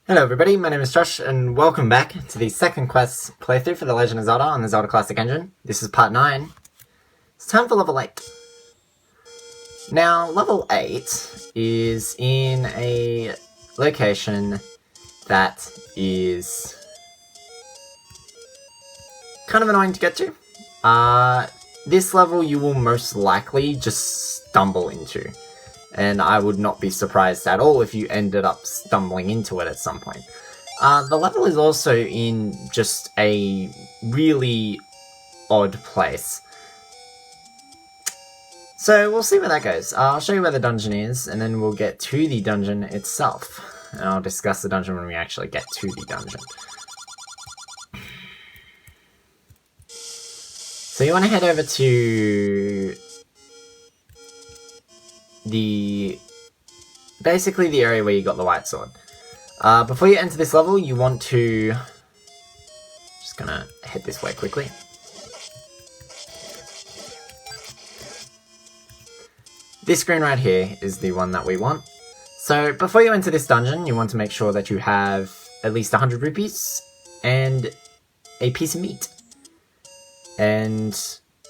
Hello everybody, my name is Josh, and welcome back to the second quest playthrough for The Legend of Zelda on the Zelda Classic Engine. This is part 9. It's time for level 8. Now, level 8 is in a location that is kind of annoying to get to. This level you will most likely just stumble into. And I would not be surprised at all if you ended up stumbling into it at some point. The level is also in just a really odd place. So we'll see where that goes. I'll show you where the dungeon is, and then we'll get to the dungeon itself. And I'll discuss the dungeon when we actually get to the dungeon. So you want to head over to basically the area where you got the white sword. Before you enter this level, you want to... Just gonna head this way quickly. This screen right here is the one that we want. So before you enter this dungeon, you want to make sure that you have at least 100 rupees and a piece of meat. And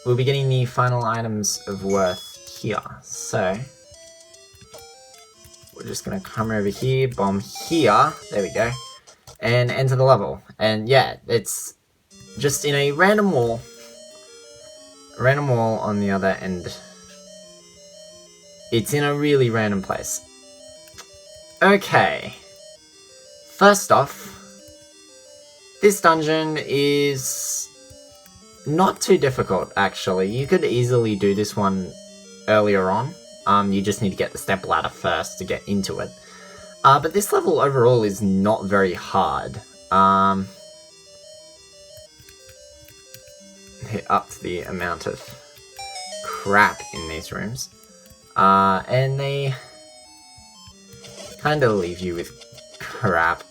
we'll be getting the final items of worth here. So we're just gonna come over here, bomb here, there we go, and enter the level. And yeah, it's just in a random wall on the other end. It's in a really random place. Okay, first off, this dungeon is not too difficult, actually. You could easily do this one earlier on. You just need to get the step ladder first to get into it. But this level overall is not very hard. Hit up to the amount of crap in these rooms. And they kind of leave you with crap.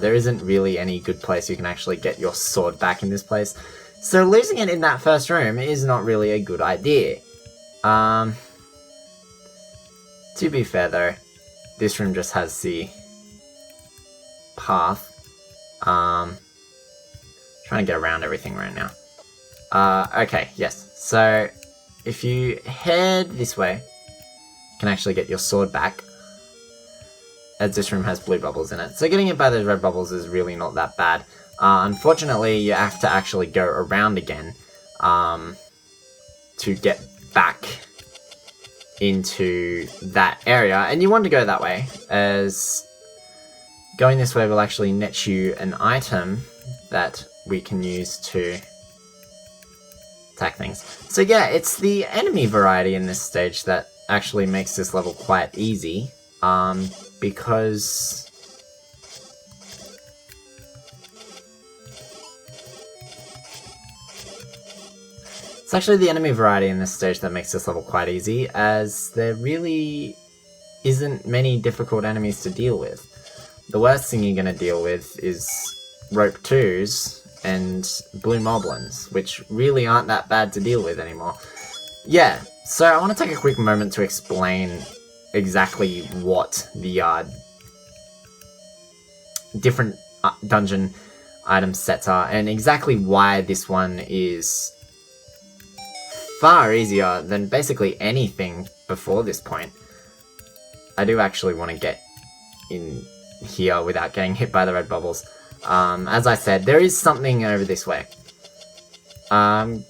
There isn't really any good place you can actually get your sword back in this place. So losing it in that first room is not really a good idea. To be fair though, this room just has the path. Trying to get around everything right now. Okay, yes. So if you head this way, you can actually get your sword back, as this room has blue bubbles in it. So getting it by those red bubbles is really not that bad. Unfortunately, you have to actually go around again to get back into that area, and you want to go that way, as going this way will actually net you an item that we can use to attack things. So yeah, it's the enemy variety in this stage that actually makes this level quite easy, because it's actually the enemy variety in this stage that makes this level quite easy, as there really isn't many difficult enemies to deal with. The worst thing you're going to deal with is rope 2s and blue moblins, which really aren't that bad to deal with anymore. Yeah, so I want to take a quick moment to explain exactly what the different dungeon item sets are, and exactly why this one is far easier than basically anything before this point. I do actually want to get in here without getting hit by the red bubbles. As I said, there is something over this way. I'm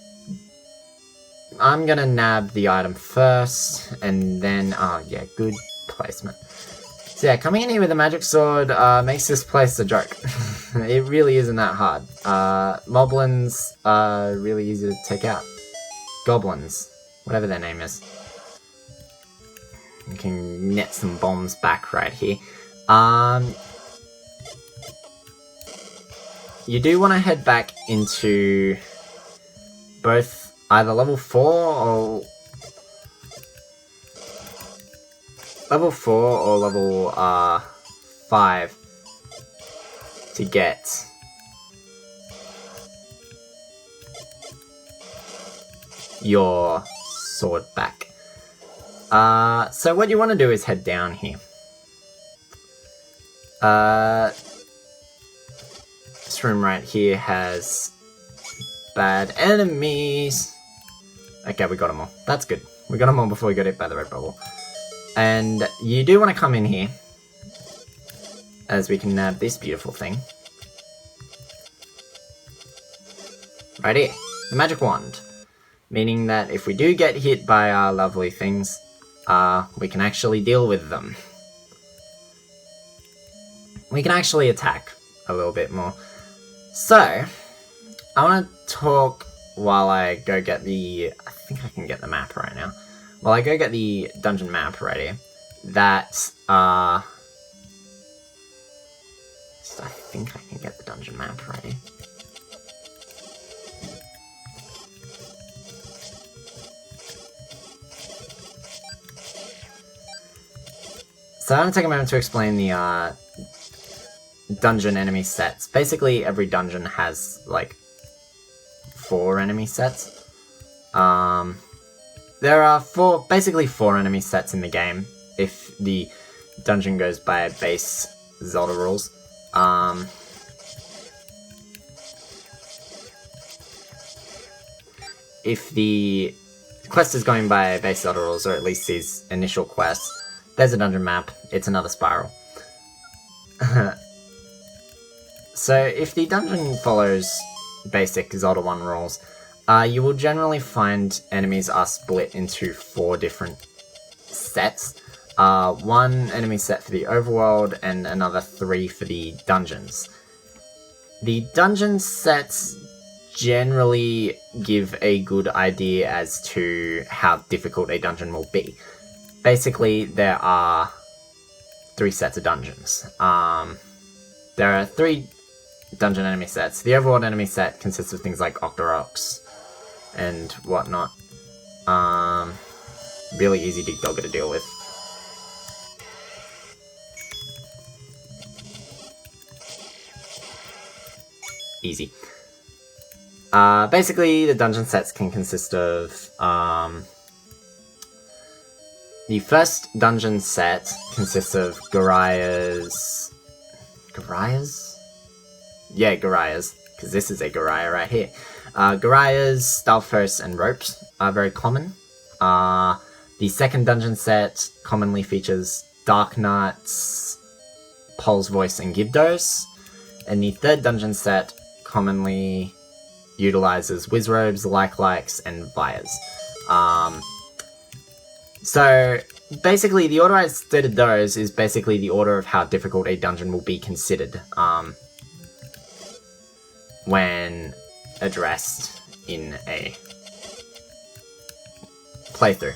gonna nab the item first, and then, oh yeah, good placement. So yeah, coming in here with a magic sword makes this place a joke. It really isn't that hard. Moblins are really easy to take out. Goblins, whatever their name is. You can net some bombs back right here. You do want to head back into both either level 4 or level 5 to get your sword back. So what you want to do is head down here. room right here has bad enemies. Okay, we got them all. That's good. We got them all before we got hit by the red bubble. And you do want to come in here, as we can nab this beautiful thing. Right here. The magic wand. Meaning that if we do get hit by our lovely things, we can actually deal with them. We can actually attack a little bit more. So, I want to talk while I go get the... I think I can get the map right now. While I go get the dungeon map right here, that, I think I can get the dungeon map right here. So I'm going to take a moment to explain the, dungeon enemy sets. Basically, every dungeon has, like, 4 enemy sets. There are basically four enemy sets in the game, if the dungeon goes by base Zelda rules. If the quest is going by base Zelda rules, or at least these initial quests, there's a dungeon map, it's another spiral. So if the dungeon follows basic Zelda 1 rules, you will generally find enemies are split into 4 different sets. 1 enemy set for the overworld, and another 3 for the dungeons. The dungeon sets generally give a good idea as to how difficult a dungeon will be. Basically, there are 3 sets of dungeons. There are 3 dungeon enemy sets. The overworld enemy set consists of things like Octoroks and whatnot. Really easy Dig Dogger to deal with. Easy. Basically, the dungeon sets can consist of, the first dungeon set consists of Goria's... Goria's? Yeah, Goria's, because this is a Goria right here. Goria's, Stalfos, and Ropes are very common. The second dungeon set commonly features Dark Knights, Pole's Voice, and Gibdos. And the third dungeon set commonly utilizes Wizrobes, Like-Likes, and Vias. So, basically, the order I stated those is basically the order of how difficult a dungeon will be considered, when addressed in a playthrough.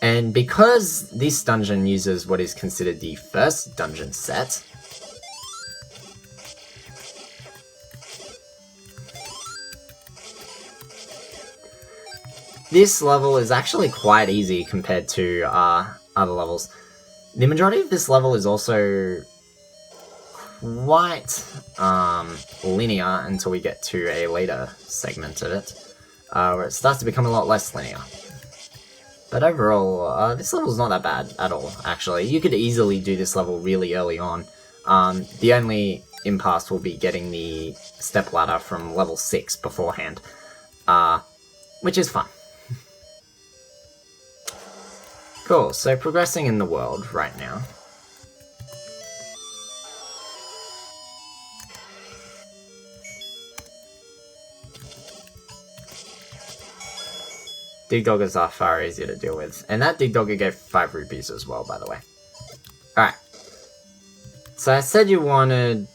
And because this dungeon uses what is considered the first dungeon set, this level is actually quite easy compared to other levels. The majority of this level is also quite linear until we get to a later segment of it, where it starts to become a lot less linear. But overall, this level's not that bad at all, actually. You could easily do this level really early on. The only impasse will be getting the step ladder from level 6 beforehand, which is fun. Cool, so progressing in the world right now. Dig Doggers are far easier to deal with. And that Dig Dogger gave 5 rupees as well, by the way. Alright. So I said you wanted...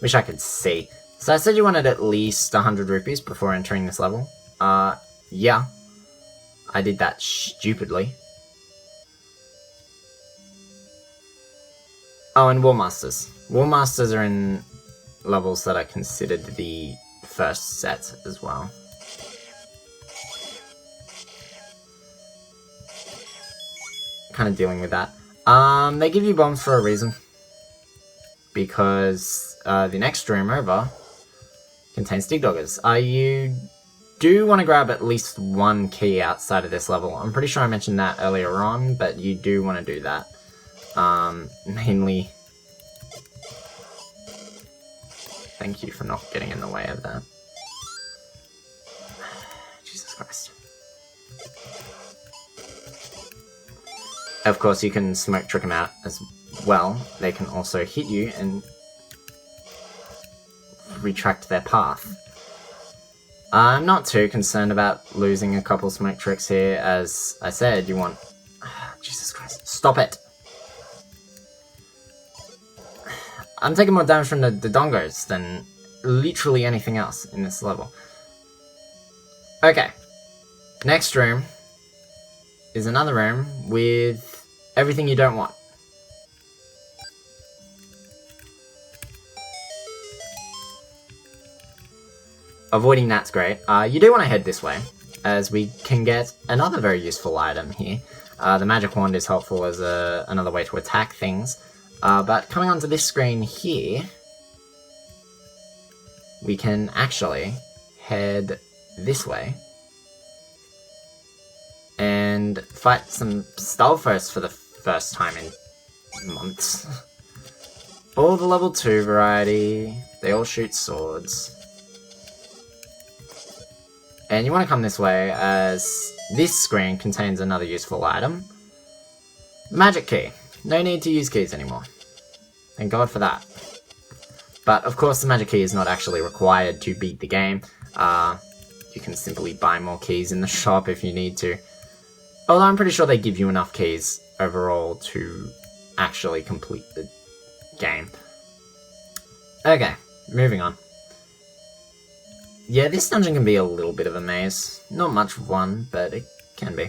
Wish I could see. So I said you wanted at least 100 rupees before entering this level. Yeah. I did that stupidly. Oh, and War Masters. War Masters are in levels that are considered the first set as well. Kind of dealing with that. They give you bombs for a reason. Because the next room over contains Dig Doggers. do want to grab at least one key outside of this level. I'm pretty sure I mentioned that earlier on, but you do want to do that. Mainly... Thank you for not getting in the way of that. Jesus Christ. Of course, you can smoke trick them out as well. They can also hit you and retract their path. I'm not too concerned about losing a couple smoke tricks here. As I said, you want... Jesus Christ. Stop it! I'm taking more damage from the dongos than literally anything else in this level. Okay. Next room is another room with everything you don't want. Avoiding that's great. You do want to head this way, as we can get another very useful item here. The magic wand is helpful as another way to attack things. But coming onto this screen here, we can actually head this way and fight some Triforce for the first time in months. All the level 2 variety, they all shoot swords. And you want to come this way, as this screen contains another useful item. Magic key. No need to use keys anymore. Thank God for that. But of course the magic key is not actually required to beat the game. You can simply buy more keys in the shop if you need to. Although I'm pretty sure they give you enough keys overall to actually complete the game. Okay, moving on. Yeah, this dungeon can be a little bit of a maze. Not much of one, but it can be.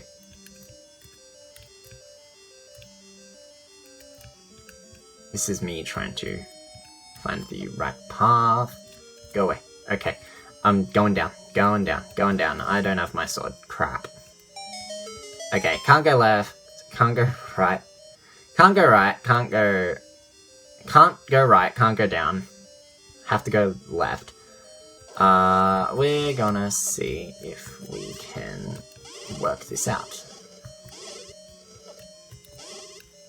This is me trying to find the right path. Go away. Okay. I'm going down, going down, going down. I don't have my sword. Crap. Okay, can't go left, can't go right. Can't go right, can't go... Can't go right, can't go down. Have to go left. We're gonna see if we can work this out.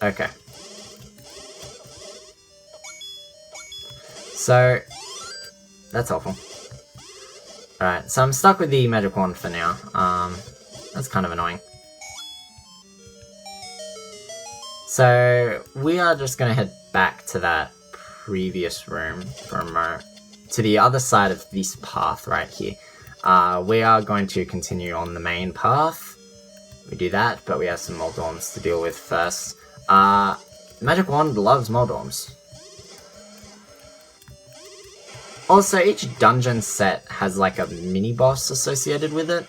Okay. So, that's awful. Alright, so I'm stuck with the magic wand for now. That's kind of annoying. So, we are just gonna head back to that previous room for a moment. To the other side of this path right here. We are going to continue on the main path. We do that, but we have some Moldorms to deal with first. Magic Wand loves Moldorms. Also, each dungeon set has like a mini-boss associated with it.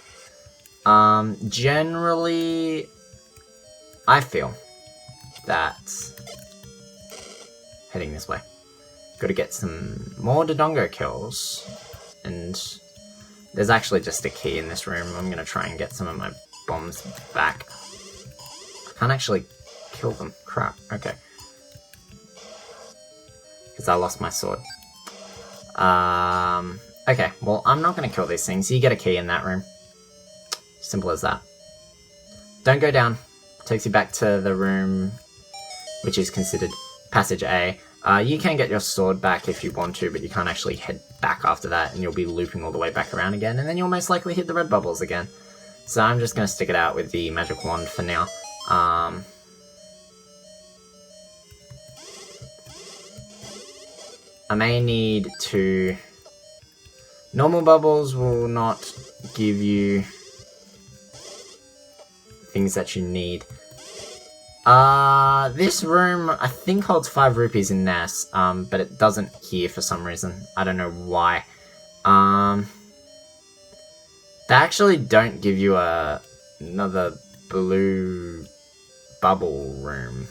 Generally, I feel that... Heading this way. Gotta get some more Dodongo kills. And there's actually just a key in this room. I'm gonna try and get some of my bombs back. I can't actually kill them. Crap. Okay. Because I lost my sword. Okay, well, I'm not gonna kill these things. You get a key in that room. Simple as that. Don't go down. Takes you back to the room, which is considered Passage A. You can get your sword back if you want to, but you can't actually head back after that, and you'll be looping all the way back around again, and then you'll most likely hit the red bubbles again. So I'm just going to stick it out with the magic wand for now. I may need to... Normal bubbles will not give you things that you need. This room, I think, holds 5 rupees in Ness, but it doesn't here for some reason. I don't know why. They actually don't give you another blue bubble room.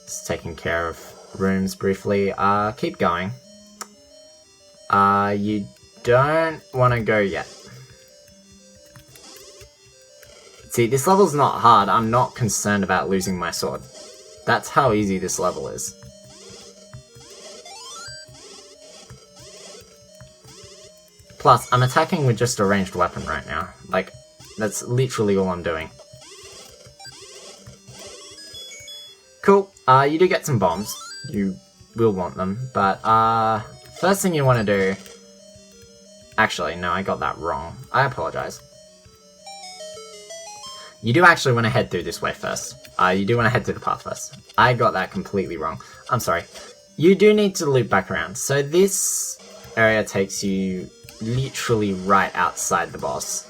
Just taking care of rooms briefly. Keep going. You don't want to go yet. See, this level's not hard. I'm not concerned about losing my sword. That's how easy this level is. Plus, I'm attacking with just a ranged weapon right now. Like, that's literally all I'm doing. Cool. You do get some bombs. You will want them. But, first thing you want to do... Actually, no, I got that wrong. I apologize. You do actually want to head through this way first. You do want to head through the path first. I got that completely wrong. I'm sorry. You do need to loop back around. So this area takes you literally right outside the boss.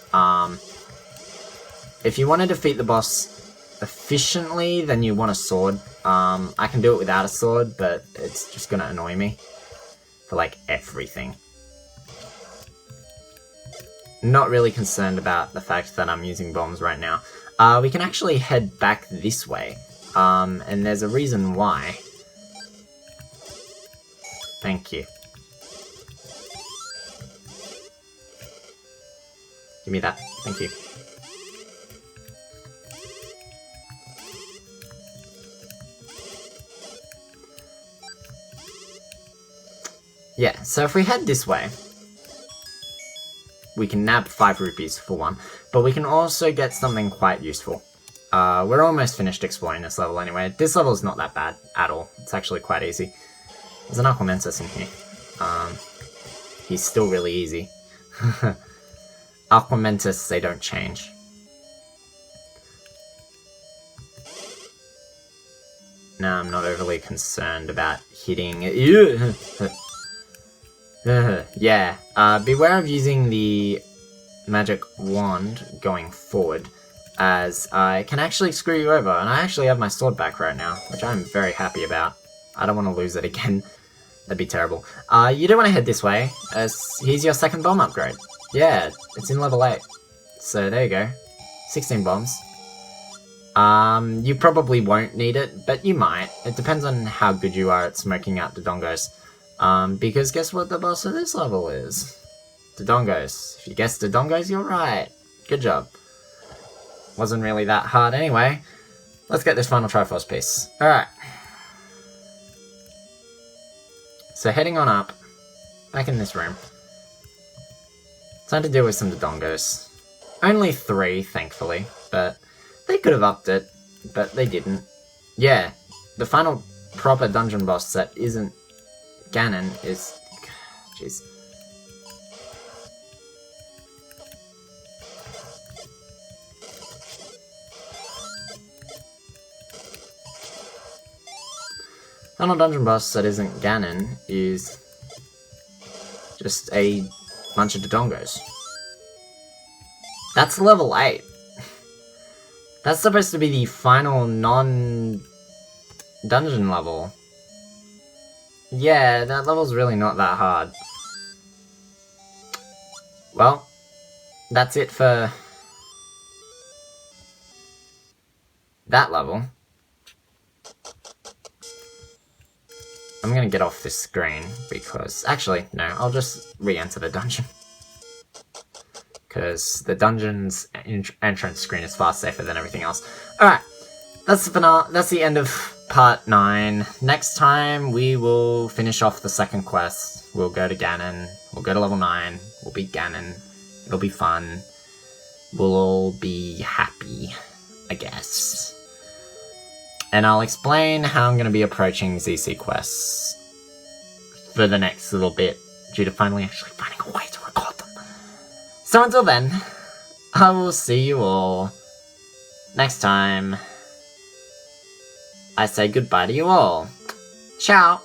If you want to defeat the boss efficiently, then you want a sword. I can do it without a sword, but it's just going to annoy me for, like, everything. Not really concerned about the fact that I'm using bombs right now. We can actually head back this way, and there's a reason why. Thank you. Give me that. Thank you. Yeah, so if we head this way, we can nab 5 rupees for one, but we can also get something quite useful. We're almost finished exploring this level anyway. This level is not that bad at all. It's actually quite easy. There's an Aquamentus in here. He's still really easy. Aquamentus, they don't change. Now I'm not overly concerned about hitting... yeah, beware of using the magic wand going forward, as I can actually screw you over, and I actually have my sword back right now, which I'm very happy about. I don't want to lose it again. That'd be terrible. You do want to head this way, as here's your second bomb upgrade. Yeah, it's in level 8. So there you go. 16 bombs. You probably won't need it, but you might. It depends on how good you are at smoking out the dongos. Because guess what the boss of this level is? The dongos. If you guessed the dongos, you're right. Good job. Wasn't really that hard anyway. Let's get this final Triforce piece. Alright. So heading on up, back in this room. Time to deal with some dongos. Only 3, thankfully, but they could have upped it, but they didn't. Yeah, the final proper dungeon boss that isn't Ganon is... Jeez. Final dungeon boss that isn't Ganon is just a bunch of dongos. That's level 8. That's supposed to be the final non-dungeon level. Yeah, that level's really not that hard. Well, that's it for that level. I'm gonna get off this screen because... Actually, no, I'll just re-enter the dungeon. Because the dungeon's entrance screen is far safer than everything else. Alright, that's the finale. That's the end of part 9. Next time, we will finish off the second quest. We'll go to Ganon. We'll go to level 9. We'll beat Ganon. It'll be fun. We'll all be happy, I guess. And I'll explain how I'm going to be approaching ZC quests for the next little bit, due to finally actually finding a way to record them. So until then, I will see you all next time. I say goodbye to you all. Ciao!